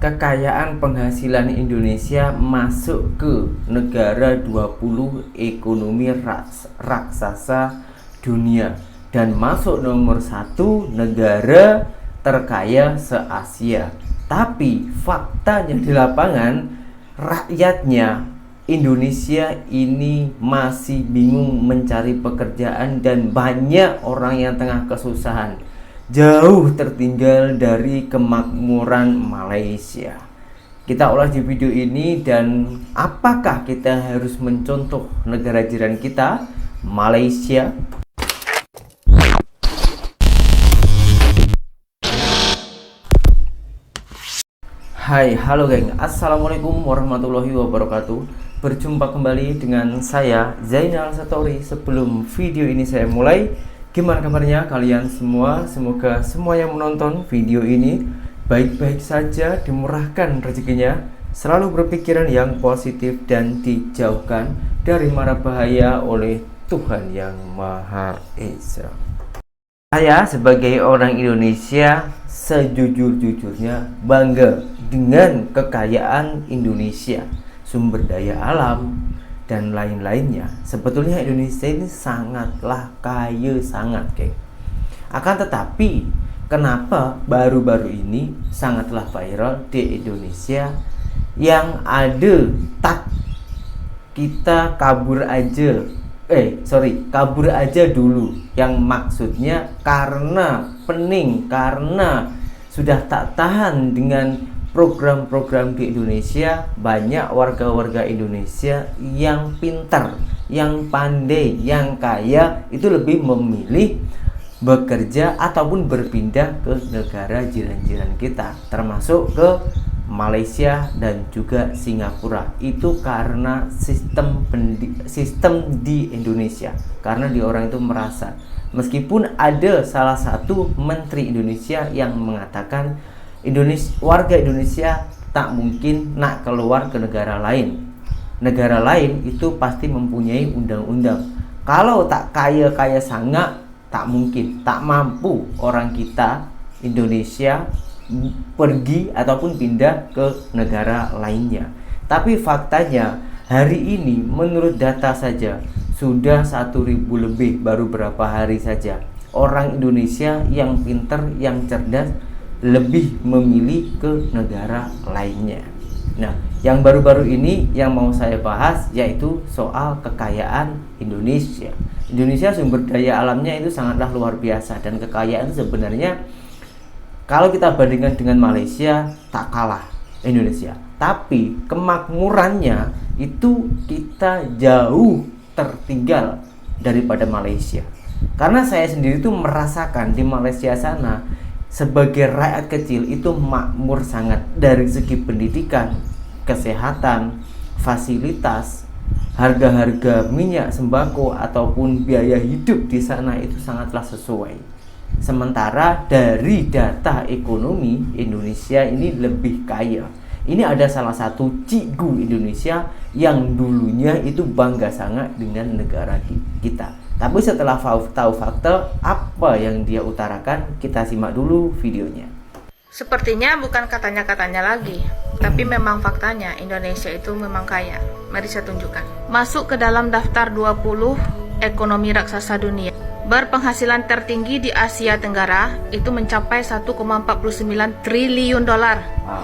Kekayaan penghasilan Indonesia masuk ke negara 20 ekonomi raksasa dunia dan masuk nomor 1 negara terkaya se-Asia. Tapi faktanya di lapangan, rakyatnya Indonesia ini masih bingung mencari pekerjaan dan banyak orang yang tengah kesusahan, jauh tertinggal dari kemakmuran Malaysia. Kita ulas di video ini, dan apakah kita harus mencontoh negara jiran kita, Malaysia? Hai, halo geng, assalamualaikum warahmatullahi wabarakatuh. Berjumpa kembali dengan saya Zainal Satori. Sebelum video ini saya mulai, gimana kabarnya kalian semua? Semoga semua yang menonton video ini baik-baik saja, dimurahkan rezekinya, selalu berpikiran yang positif dan dijauhkan dari mara bahaya oleh Tuhan Yang Maha Esa. Saya sebagai orang Indonesia sejujur-jujurnya bangga dengan kekayaan Indonesia, sumber daya alam dan lain-lainnya. Sebetulnya Indonesia ini sangatlah kaya, sangat geng. Akan tetapi kenapa baru-baru ini sangatlah viral di Indonesia, yang ada tak kita kabur aja kabur aja dulu, yang maksudnya karena pening, karena sudah tak tahan dengan program-program di Indonesia. Banyak warga-warga Indonesia yang pintar, yang pandai, yang kaya itu lebih memilih bekerja ataupun berpindah ke negara jiran-jiran kita, termasuk ke Malaysia dan juga Singapura. Itu karena sistem di Indonesia, karena di orang itu merasa, meskipun ada salah satu menteri Indonesia yang mengatakan warga Indonesia tak mungkin nak keluar ke negara lain. Negara lain itu pasti mempunyai undang-undang. Kalau tak kaya-kaya sangat, tak mungkin, tak mampu orang kita Indonesia pergi ataupun pindah ke negara lainnya. Tapi faktanya hari ini menurut data saja sudah 1.000 lebih, baru berapa hari saja orang Indonesia yang pintar, yang cerdas lebih memilih ke negara lainnya. Nah, yang baru-baru ini yang mau saya bahas yaitu soal kekayaan Indonesia. Indonesia sumber daya alamnya itu sangatlah luar biasa, dan kekayaan itu sebenarnya kalau kita bandingkan dengan Malaysia tak kalah Indonesia. Tapi kemakmurannya itu kita jauh tertinggal daripada Malaysia. Karena saya sendiri tuh merasakan di Malaysia sana, sebagai rakyat kecil itu makmur sangat dari segi pendidikan, kesehatan, fasilitas, harga-harga minyak, sembako ataupun biaya hidup di sana itu sangatlah sesuai. Sementara dari data ekonomi, Indonesia ini lebih kaya. Ini ada salah satu cigu Indonesia yang dulunya itu bangga sangat dengan negara kita. Tapi setelah tahu fakta apa yang dia utarakan, kita simak dulu videonya. Sepertinya bukan katanya-katanya lagi, tapi memang faktanya Indonesia itu memang kaya. Mari saya tunjukkan. Masuk ke dalam daftar 20 ekonomi raksasa dunia. Berpenghasilan tertinggi di Asia Tenggara itu mencapai 1,49 triliun dolar.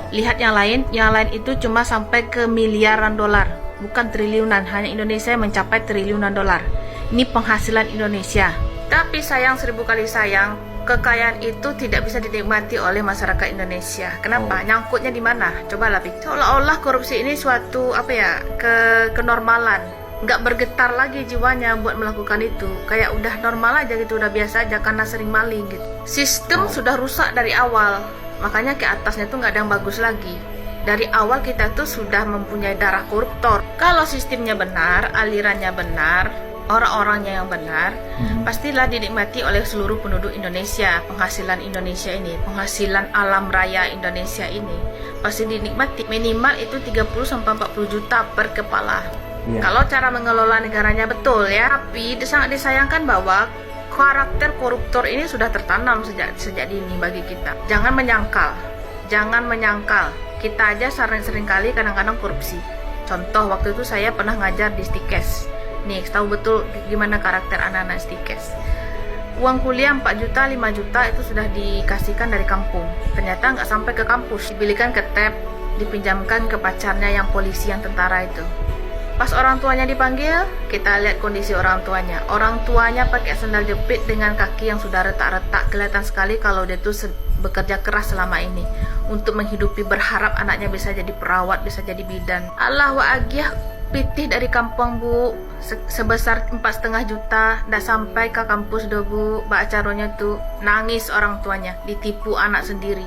Lihat yang lain itu cuma sampai ke miliaran dolar, bukan triliunan. Hanya Indonesia yang mencapai triliunan dolar. Ini penghasilan Indonesia. Tapi sayang, 1000 kali sayang, kekayaan itu tidak bisa dinikmati oleh masyarakat Indonesia. Kenapa? Nyangkutnya di mana? Cobalah pikir. Seolah-olah korupsi ini suatu kenormalan. Nggak bergetar lagi jiwanya buat melakukan itu. Kayak udah normal aja gitu, udah biasa aja karena sering maling gitu. Sistem sudah rusak dari awal. Makanya ke atasnya tuh nggak ada yang bagus lagi. Dari awal kita tuh sudah mempunyai darah koruptor. Kalau sistemnya benar, alirannya benar, orang-orangnya yang benar, pastilah dinikmati oleh seluruh penduduk Indonesia. Penghasilan Indonesia ini, penghasilan alam raya Indonesia ini pasti dinikmati. Minimal itu 30-40 juta per kepala. Kalau cara mengelola negaranya betul ya. Tapi sangat disayangkan bahwa karakter koruptor ini sudah tertanam sejak dini bagi kita. Jangan menyangkal Kita aja sering kali kadang-kadang korupsi. Contoh, waktu itu saya pernah ngajar di Stikes. Nih, tahu betul gimana karakter anak-anak Stikes. Uang kuliah 4 juta, 5 juta itu sudah dikasihkan dari kampung. Ternyata nggak sampai ke kampus. Dibelikan ke tab, dipinjamkan ke pacarnya yang polisi, yang tentara itu. Pas orang tuanya dipanggil, kita lihat kondisi orang tuanya. Orang tuanya pakai sandal jepit dengan kaki yang sudah retak-retak. Kelihatan sekali kalau dia tuh bekerja keras selama ini untuk menghidupi, berharap anaknya bisa jadi perawat, bisa jadi bidan. Allah wa agih pitih dari kampung bu, sebesar 4,5 juta, ndak sampai ke kampus do bu. Acaranya tuh nangis orang tuanya, ditipu anak sendiri.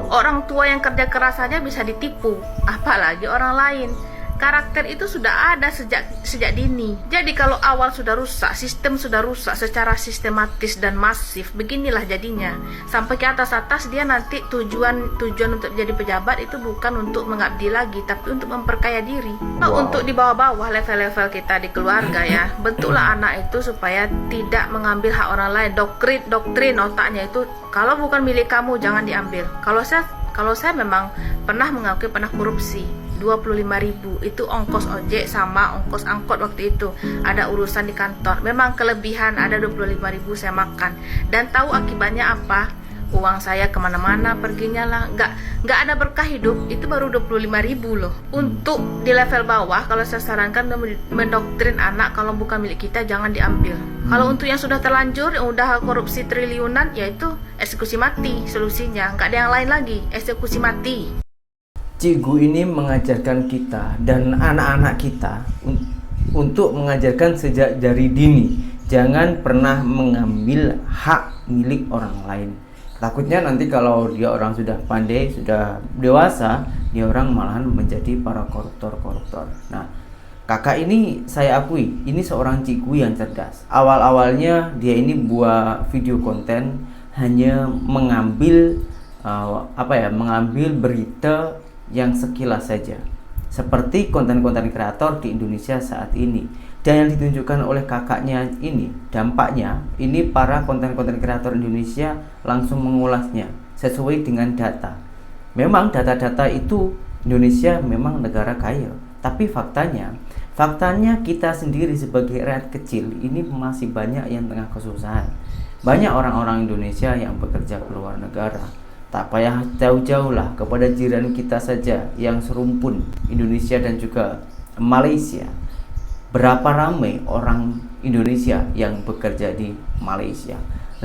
Orang tua yang kerja keras saja bisa ditipu, apalagi orang lain. Karakter itu sudah ada sejak dini. Jadi kalau awal sudah rusak, sistem sudah rusak secara sistematis dan masif, beginilah jadinya. Sampai ke atas dia nanti tujuan untuk jadi pejabat itu bukan untuk mengabdi lagi, tapi untuk memperkaya diri. Untuk di bawah-bawah level-level kita di keluarga ya, bentuklah anak itu supaya tidak mengambil hak orang lain. Doktrin otaknya itu, kalau bukan milik kamu jangan diambil. Kalau saya memang pernah mengakui pernah korupsi 25.000 itu ongkos ojek sama ongkos angkot waktu itu. Ada urusan di kantor, memang kelebihan, ada 25.000 saya makan. Dan tahu akibatnya apa? Uang saya kemana-mana perginya lah, nggak ada berkah hidup. Itu baru 25.000 loh. Untuk di level bawah, kalau saya sarankan mendoktrin anak, kalau bukan milik kita jangan diambil. Kalau untuk yang sudah terlanjur, yang udah korupsi triliunan, yaitu eksekusi mati solusinya. Nggak ada yang lain lagi, eksekusi mati. Cikgu ini mengajarkan kita dan anak-anak kita untuk mengajarkan sejak dari dini, jangan pernah mengambil hak milik orang lain. Takutnya nanti kalau dia orang sudah pandai, sudah dewasa, dia orang malahan menjadi para koruptor. Nah, kakak ini saya akui, ini seorang cikgu yang cerdas. Awal-awalnya dia ini buat video konten hanya mengambil mengambil berita yang sekilas saja, seperti konten-konten kreator di Indonesia saat ini. Dan yang ditunjukkan oleh kakaknya ini, dampaknya ini para konten-konten kreator Indonesia langsung mengulasnya sesuai dengan data. Memang data-data itu Indonesia memang negara kaya, tapi faktanya kita sendiri sebagai rakyat kecil ini masih banyak yang tengah kesusahan. Banyak orang-orang Indonesia yang bekerja ke luar negara. Tak payah jauh-jauh lah, kepada jiran kita saja yang serumpun, Indonesia dan juga Malaysia. Berapa ramai orang Indonesia yang bekerja di Malaysia? 5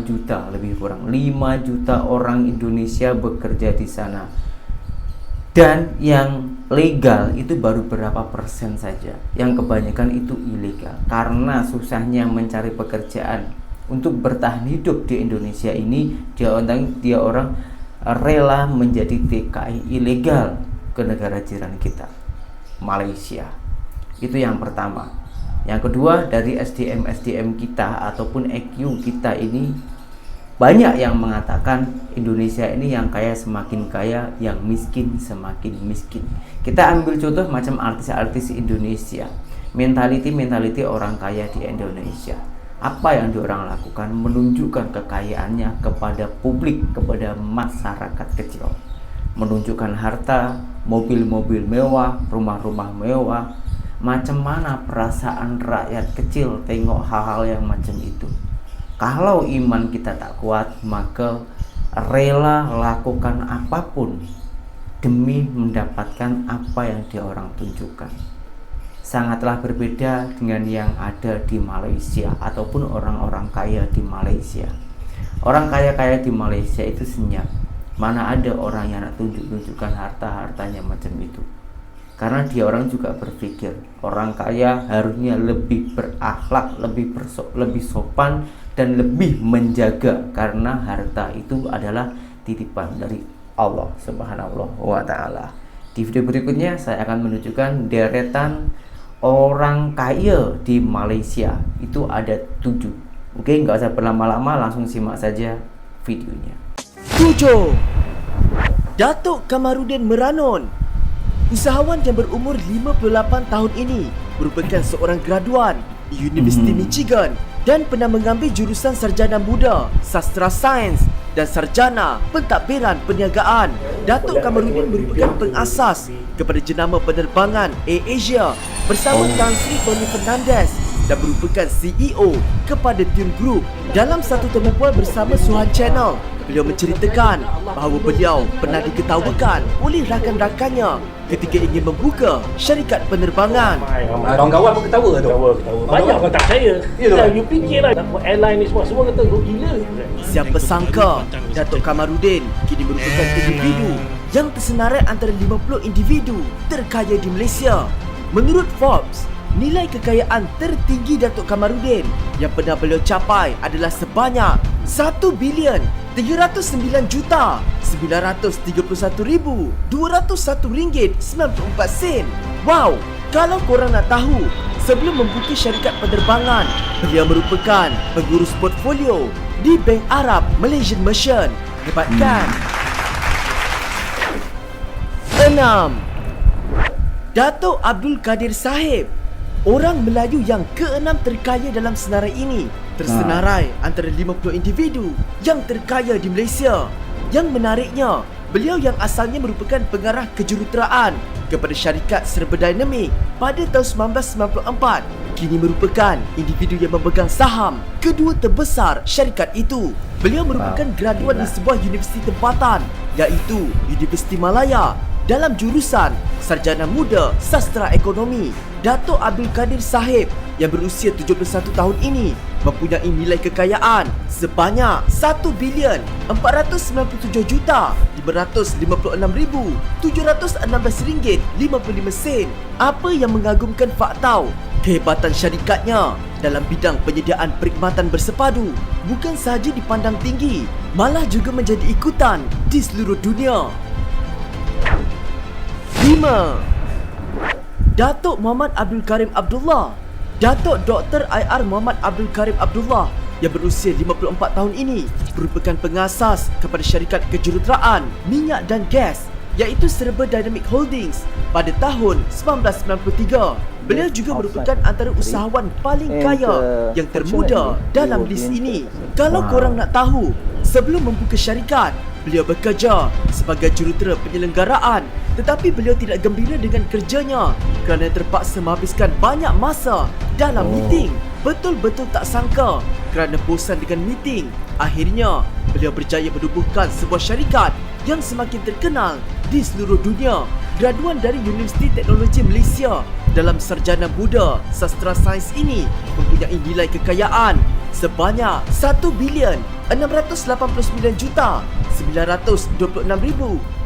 juta lebih kurang, 5 juta orang Indonesia bekerja di sana. Dan yang legal itu baru berapa persen saja, yang kebanyakan itu ilegal. Karena susahnya mencari pekerjaan untuk bertahan hidup di Indonesia ini, dia orang rela menjadi TKI ilegal ke negara jiran kita, Malaysia. Itu yang pertama. Yang kedua, dari SDM kita ataupun EQ kita ini, banyak yang mengatakan Indonesia ini yang kaya semakin kaya, yang miskin semakin miskin. Kita ambil contoh macam artis-artis Indonesia, mentality orang kaya di Indonesia. Apa yang diorang lakukan? Menunjukkan kekayaannya kepada publik, kepada masyarakat kecil. Menunjukkan harta, mobil-mobil mewah, rumah-rumah mewah. Macam mana perasaan rakyat kecil tengok hal-hal yang macam itu? Kalau iman kita tak kuat, maka rela lakukan apapun demi mendapatkan apa yang diorang tunjukkan. Sangatlah berbeda dengan yang ada di Malaysia ataupun orang-orang kaya di Malaysia. Orang kaya-kaya di Malaysia itu senyap. Mana ada orang yang nak tunjukkan harta-hartanya macam itu. Karena dia orang juga berpikir orang kaya harusnya lebih berakhlak, lebih sopan dan lebih menjaga, karena harta itu adalah titipan dari Allah Subhanahu wa Ta'ala. Di video berikutnya saya akan menunjukkan deretan orang kaya di Malaysia. Itu ada 7. Oke, nggak usah berlama-lama, langsung simak saja videonya. 7. Datuk Kamarudin Meranon. Usahawan yang berumur 58 tahun ini merupakan seorang graduan di Universiti Michigan dan pernah mengambil jurusan sarjana muda sastra sains dan Sarjana Pentadbiran Perniagaan. Datuk Kamarudin merupakan pengasas kepada jenama penerbangan AirAsia bersama Tan Sri Tony Fernandez dan merupakan CEO kepada Tune Group. Dalam satu temuan bersama Suhan Channel, beliau menceritakan bahawa beliau pernah diketawakan oleh rakan-rakannya ketika ingin membuka syarikat penerbangan. Kawan-kawan pun ketawa tu. Ketawa. Banyak orang tak percaya. Ya, tu. You fikirlah nak buat airline ni semua kata kau gila. Siapa sangka Datuk Kamarudin kini merupakan individu yang tersenarai antara 50 individu terkaya di Malaysia. Menurut Forbes, nilai kekayaan tertinggi Datuk Kamarudin yang pernah beliau capai adalah sebanyak 1 bilion 309 juta 931,201 ringgit 94 sen. Wow, kalau korang nak tahu, sebelum membuka syarikat penerbangan, beliau merupakan pengurus portfolio di Bank Arab Malaysian Merchant. Hebat kan? 6. Datuk Abdul Kadir Sahib, orang Melayu yang ke-6 terkaya dalam senarai ini, tersenarai antara 50 individu yang terkaya di Malaysia. Yang menariknya, beliau yang asalnya merupakan pengarah kejuruteraan kepada syarikat Serba Dynamic pada tahun 1994, kini merupakan individu yang memegang saham kedua terbesar syarikat itu. Beliau merupakan graduan di sebuah universiti tempatan, iaitu Universiti Malaya, dalam jurusan Sarjana Muda Sastra Ekonomi. Datuk Abdul Kadir Sahib yang berusia 71 tahun ini mempunyai nilai kekayaan sebanyak 1 bilion 497 juta 556,716 ringgit 55 sen. Apa yang mengagumkan faktau, kehebatan syarikatnya dalam bidang penyediaan perkhidmatan bersepadu bukan sahaja dipandang tinggi, malah juga menjadi ikutan di seluruh dunia. 5. Datuk Muhammad Abdul Karim Abdullah. Datuk Dr. IR Muhammad Abdul Karim Abdullah yang berusia 54 tahun ini merupakan pengasas kepada syarikat kejuruteraan minyak dan gas, iaitu Serba Dynamic Holdings pada tahun 1993. Beliau juga merupakan antara usahawan paling kaya yang termuda dalam list ini. Kalau korang nak tahu, sebelum membuka syarikat, beliau bekerja sebagai jurutera penyelenggaraan, tetapi beliau tidak gembira dengan kerjanya kerana terpaksa menghabiskan banyak masa dalam meeting. Betul-betul tak sangka kerana bosan dengan meeting, akhirnya beliau berjaya menubuhkan sebuah syarikat yang semakin terkenal di seluruh dunia. Graduan dari Universiti Teknologi Malaysia dalam Sarjana Muda Sastra Sains ini mempunyai nilai kekayaan sebanyak 1 bilion 689 juta 926,829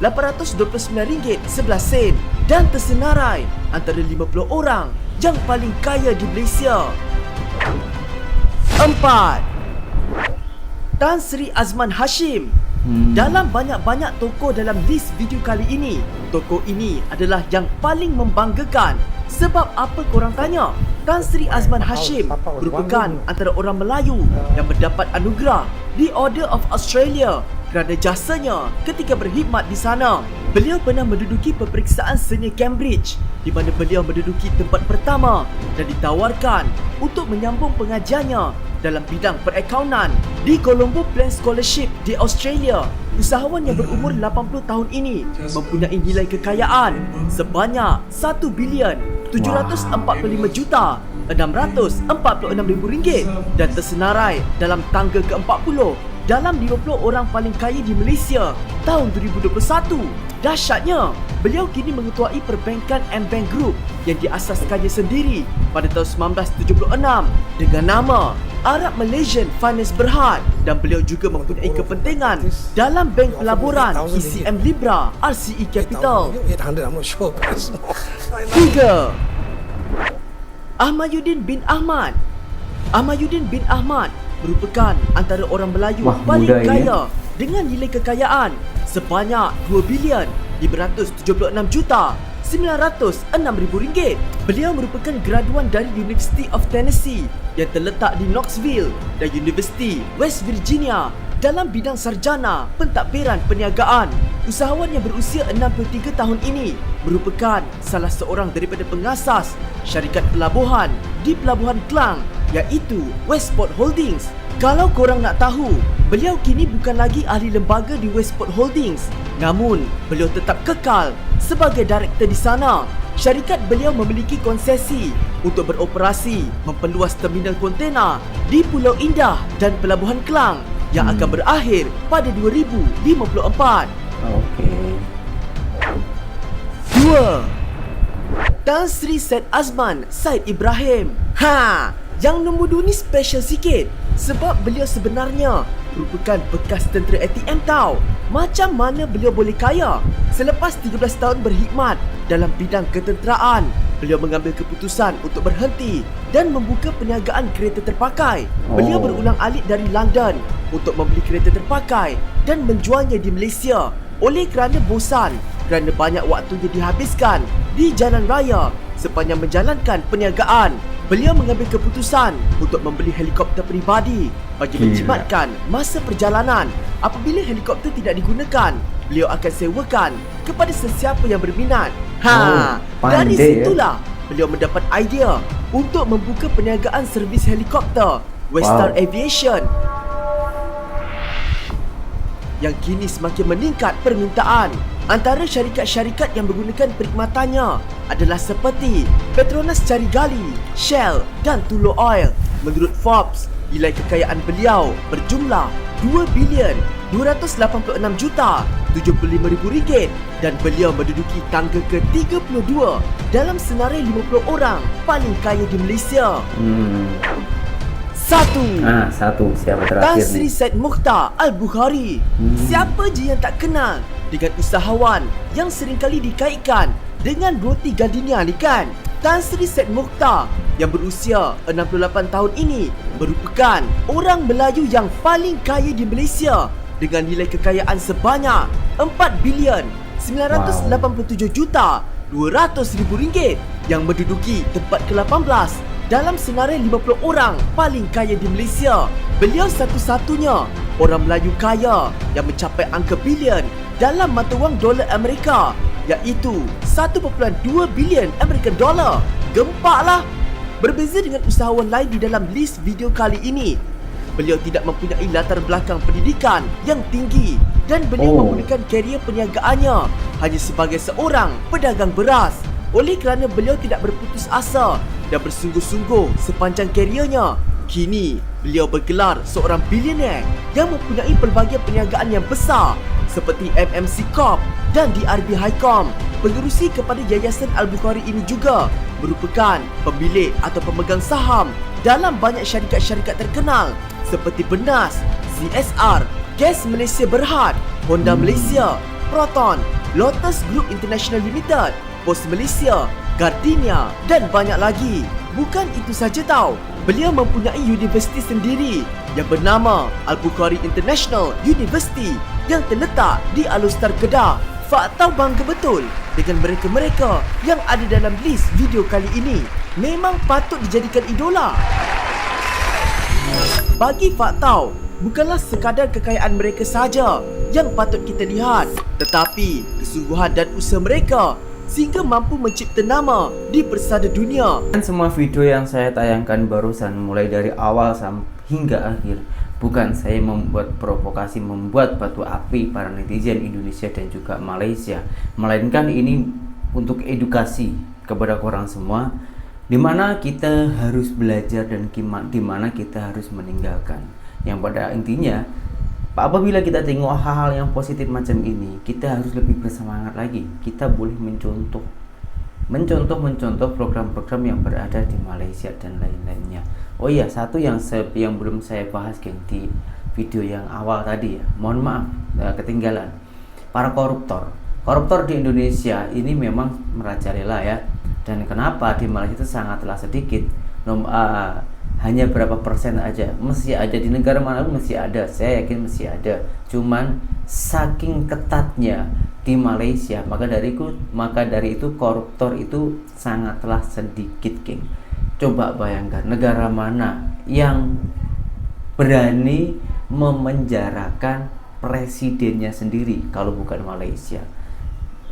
ringgit 11 sen dan tersenarai antara 50 orang yang paling kaya di Malaysia. 4. Tan Sri Azman Hashim. Dalam banyak-banyak tokoh dalam list video kali ini, tokoh ini adalah yang paling membanggakan. Sebab apa korang tanya? Tan Sri Azman Hashim merupakan antara orang Melayu yang mendapat anugerah di Order of Australia kerana jasanya ketika berkhidmat di sana. Beliau pernah menduduki peperiksaan senior Cambridge di mana beliau menduduki tempat pertama dan ditawarkan untuk menyambung pengajarnya dalam bidang perakaunan di Colombo Plan Scholarship di Australia. Usahawan yang berumur 80 tahun ini mempunyai nilai kekayaan sebanyak 1 bilion 745 juta 646,000 ringgit dan tersenarai dalam tangga ke-40 dalam 50 orang paling kaya di Malaysia tahun 2021. Dahsyatnya, beliau kini mengetuai perbankan M-Bank Group yang diasaskannya sendiri pada tahun 1976 dengan nama Arab Malaysian Finance Berhad, dan beliau juga mempunyai kepentingan dalam bank pelaburan ECM Libra RCE Capital. 3. Ahmaduddin bin Ahmad. Ahmaduddin bin Ahmad merupakan antara orang Melayu paling kaya dengan nilai kekayaan sebanyak 2 bilion 576 juta 906,000 ringgit. Beliau merupakan graduan dari University of Tennessee yang terletak di Knoxville dan University West Virginia dalam bidang sarjana pentadbiran perniagaan. Usahawan yang berusia 63 tahun ini merupakan salah seorang daripada pengasas syarikat pelabuhan di Pelabuhan Klang, iaitu Westport Holdings. Kalau korang nak tahu, beliau kini bukan lagi ahli lembaga di Westport Holdings, namun beliau tetap kekal sebagai direktur di sana. Syarikat beliau memiliki konsesi untuk beroperasi memperluas terminal kontena di Pulau Indah dan Pelabuhan Kelang yang akan berakhir pada 2054. Okey. 2. Tan Sri Syed Azman Syed Ibrahim. Yang nombor 2 ni special sikit sebab beliau sebenarnya merupakan bekas tentera ATM tau. Macam mana beliau boleh kaya? Selepas 13 tahun berkhidmat dalam bidang ketenteraan, beliau mengambil keputusan untuk berhenti dan membuka perniagaan kereta terpakai. Beliau berulang-alik dari London untuk membeli kereta terpakai dan menjualnya di Malaysia. Oleh kerana bosan, kerana banyak waktunya dihabiskan di jalan raya sepanjang menjalankan perniagaan, beliau mengambil keputusan untuk membeli helikopter peribadi bagi menjimatkan masa perjalanan. Apabila helikopter tidak digunakan, beliau akan sewakan kepada sesiapa yang berminat. Dari situlah beliau mendapat idea untuk membuka perniagaan servis helikopter Western Aviation yang kini semakin meningkat permintaan. Antara syarikat-syarikat yang menggunakan perkhidmatannya adalah seperti Petronas Carigali, Shell dan Tullow Oil. Menurut Forbes, nilai kekayaan beliau berjumlah RM2,286,075,000 dan beliau menduduki tangga ke-32 dalam senarai 50 orang paling kaya di Malaysia. Satu. Siapa Tan terakhir Sri ni? Syed Mukhtar Al-Bukhari. Siapa je yang tak kenal dengan usahawan yang seringkali dikaitkan dengan roti gardenia ni kan? Tan Sri Syed Mukhtar yang berusia 68 tahun ini merupakan orang Melayu yang paling kaya di Malaysia dengan nilai kekayaan sebanyak RM4,987,200,000 yang menduduki tempat ke-18 dalam senarai 50 orang paling kaya di Malaysia. Beliau satu-satunya orang Melayu kaya yang mencapai angka bilion dalam mata wang dolar Amerika, iaitu 1.2 bilion American dollar. Gempaklah. Berbeza dengan usahawan lain di dalam list video kali ini, beliau tidak mempunyai latar belakang pendidikan yang tinggi dan beliau memulakan karier perniagaannya hanya sebagai seorang pedagang beras. Oleh kerana beliau tidak berputus asa dan bersungguh-sungguh sepanjang kariernya, kini beliau bergelar seorang bilioner yang mempunyai pelbagai perniagaan yang besar seperti MMC Corp dan DRB Highcom. Pengerusi kepada Yayasan Al-Bukhari ini juga merupakan pemilik atau pemegang saham dalam banyak syarikat-syarikat terkenal seperti Benas, CSR, Gas Malaysia Berhad, Honda Malaysia, Proton, Lotus Group International Limited, Pos Malaysia, Gardenia dan banyak lagi. Bukan itu saja tau, beliau mempunyai universiti sendiri yang bernama Al-Bukhari International University yang terletak di Alustar, Kedah. Fakta bangga betul dengan mereka-mereka yang ada dalam list video kali ini. Memang patut dijadikan idola. Bagi Faktau, bukanlah sekadar kekayaan mereka saja yang patut kita lihat, tetapi kesungguhan dan usaha mereka sehingga mampu mencipta nama di persada dunia. Dan semua video yang saya tayangkan barusan mulai dari awal sampai hingga akhir, bukan saya membuat provokasi, membuat batu api para netizen Indonesia dan juga Malaysia, melainkan ini untuk edukasi kepada korang semua, di mana kita harus belajar dan di mana kita harus meninggalkan. Yang pada intinya, apabila kita tengok hal-hal yang positif macam ini, kita harus lebih bersemangat lagi. Kita boleh mencontoh program-program yang berada di Malaysia dan lain-lainnya. Oh iya, satu yang belum saya bahas, geng, di video yang awal tadi ya, mohon maaf ketinggalan. Para koruptor di Indonesia ini memang merajalela ya. Dan kenapa di Malaysia itu sangatlah sedikit, hanya berapa persen aja. Mesti ada di negara mana pun, mesti ada, saya yakin mesti ada. Cuman saking ketatnya di Malaysia, maka dari itu koruptor itu sangatlah sedikit, geng. Coba bayangkan negara mana yang berani memenjarakan presidennya sendiri kalau bukan Malaysia.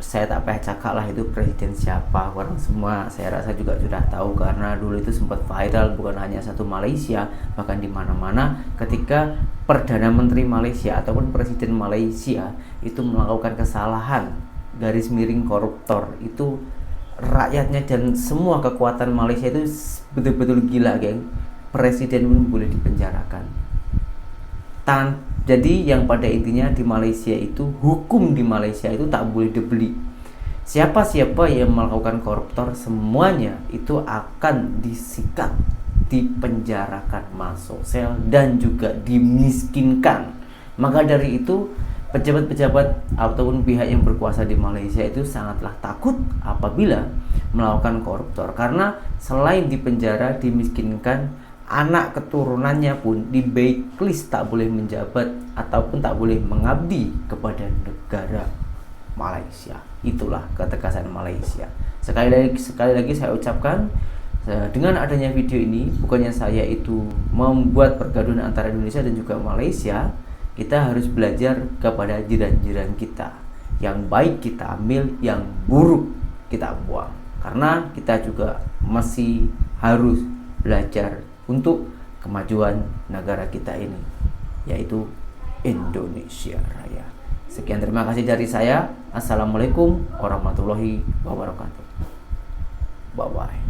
saya tak payah cakap lah itu presiden siapa, orang semua saya rasa juga sudah tahu karena dulu itu sempat viral bukan hanya satu Malaysia, bahkan di mana-mana ketika Perdana Menteri Malaysia ataupun Presiden Malaysia itu melakukan kesalahan garis miring koruptor, itu rakyatnya dan semua kekuatan Malaysia itu betul-betul gila, geng. Presiden pun boleh dipenjarakan. Jadi yang pada intinya di Malaysia itu, hukum di Malaysia itu tak boleh dibeli. Siapa-siapa yang melakukan koruptor semuanya itu akan disikat, dipenjarakan, masuk sel, dan juga dimiskinkan. Maka dari itu pejabat-pejabat ataupun pihak yang berkuasa di Malaysia itu sangatlah takut apabila melakukan koruptor, karena selain dipenjara, dimiskinkan, anak keturunannya pun di blacklist, tak boleh menjabat ataupun tak boleh mengabdi kepada negara Malaysia. Itulah ketegasan Malaysia. Sekali lagi saya ucapkan, dengan adanya video ini bukannya saya itu membuat pergaduhan antara Indonesia dan juga Malaysia. Kita harus belajar kepada jiran-jiran kita. Yang baik kita ambil, yang buruk kita buang. Karena kita juga masih harus belajar untuk kemajuan negara kita ini, yaitu Indonesia Raya. Sekian, terima kasih dari saya. Assalamualaikum warahmatullahi wabarakatuh. Bye-bye.